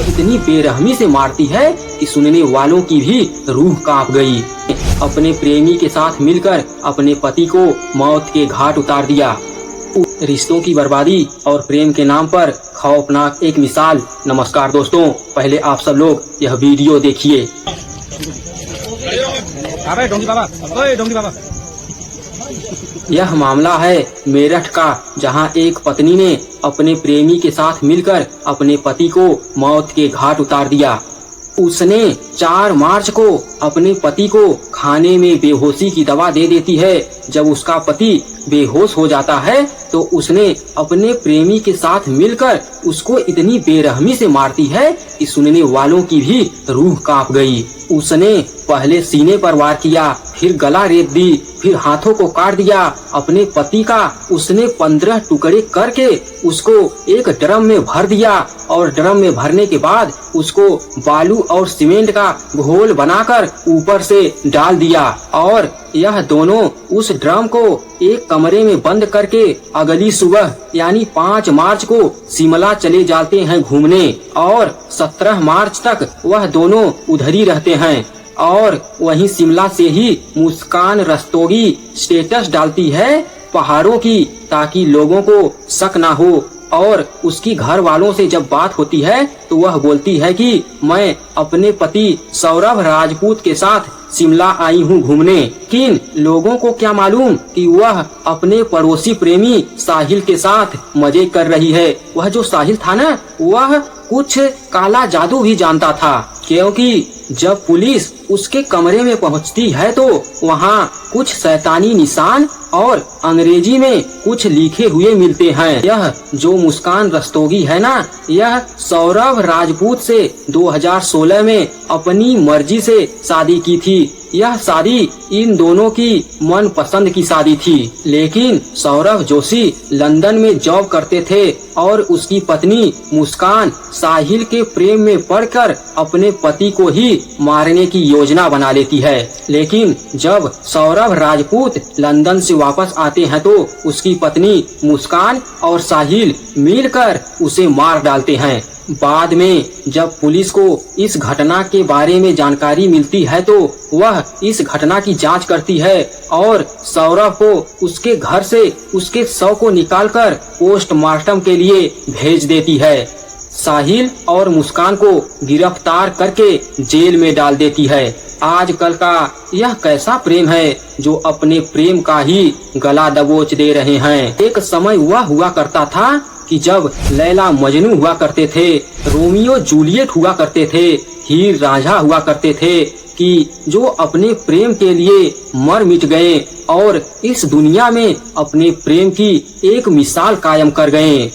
इतनी बेरहमी से मारती है कि सुनने वालों की भी रूह कांप गई। अपने प्रेमी के साथ मिलकर अपने पति को मौत के घाट उतार दिया। रिश्तों की बर्बादी और प्रेम के नाम पर खौफनाक एक मिसाल। नमस्कार दोस्तों, पहले आप सब लोग यह वीडियो देखिए। यह मामला है मेरठ का, जहां एक पत्नी ने अपने प्रेमी के साथ मिलकर अपने पति को मौत के घाट उतार दिया। उसने 4 मार्च को अपने पति को खाने में बेहोशी की दवा दे देती है। जब उसका पति बेहोश हो जाता है तो उसने अपने प्रेमी के साथ मिलकर उसको इतनी बेरहमी से मारती है कि सुनने वालों की भी रूह कांप गई। उसने पहले सीने पर वार किया, फिर गला रेत दी, फिर हाथों को काट दिया। अपने पति का उसने 15 टुकड़े करके उसको एक ड्रम में भर दिया और ड्रम में भरने के बाद उसको बालू और सीमेंट का घोल बनाकर ऊपर से डाल दिया और यह दोनों उस ड्रम को एक कमरे में बंद करके अगली सुबह यानी 5 मार्च को शिमला चले जाते हैं घूमने और 17 मार्च तक वह दोनों उधर ही रहते हैं। और वहीं शिमला से ही मुस्कान रस्तोगी स्टेटस डालती है पहाड़ों की, ताकि लोगों को शक ना हो। और उसकी घर वालों से जब बात होती है तो वह बोलती है कि मैं अपने पति सौरभ राजपूत के साथ शिमला आई हूँ घूमने। लेकिन लोगों को क्या मालूम कि वह अपने पड़ोसी प्रेमी साहिल के साथ मजे कर रही है। वह जो साहिल था ना, वह कुछ काला जादू भी जानता था, क्योंकि जब पुलिस उसके कमरे में पहुंचती है तो वहाँ कुछ शैतानी निशान और अंग्रेजी में कुछ लिखे हुए मिलते हैं। यह जो मुस्कान रस्तोगी है ना, यह सौरभ राजपूत से 2016 में अपनी मर्जी से शादी की थी। यह शादी इन दोनों की मन पसंद की शादी थी, लेकिन सौरभ जोशी लंदन में जॉब करते थे और उसकी पत्नी मुस्कान साहिल के प्रेम में पड़कर अपने पति को ही मारने की योजना बना लेती है। लेकिन जब सौरभ राजपूत लंदन से वापस आते हैं तो उसकी पत्नी मुस्कान और साहिल मिलकर उसे मार डालते हैं। बाद में जब पुलिस को इस घटना के बारे में जानकारी मिलती है तो वह इस घटना की जांच करती है और सौरभ को उसके घर से उसके शव को निकालकर पोस्टमार्टम के लिए भेज देती है। साहिल और मुस्कान को गिरफ्तार करके जेल में डाल देती है। आजकल का यह कैसा प्रेम है जो अपने प्रेम का ही गला दबोच दे रहे हैं। एक समय वह हुआ करता था कि जब लैला मजनू हुआ करते थे, रोमियो जूलियट हुआ करते थे, हीर रांझा हुआ करते थे, कि जो अपने प्रेम के लिए मर मिट गए और इस दुनिया में अपने प्रेम की एक मिसाल कायम कर गए।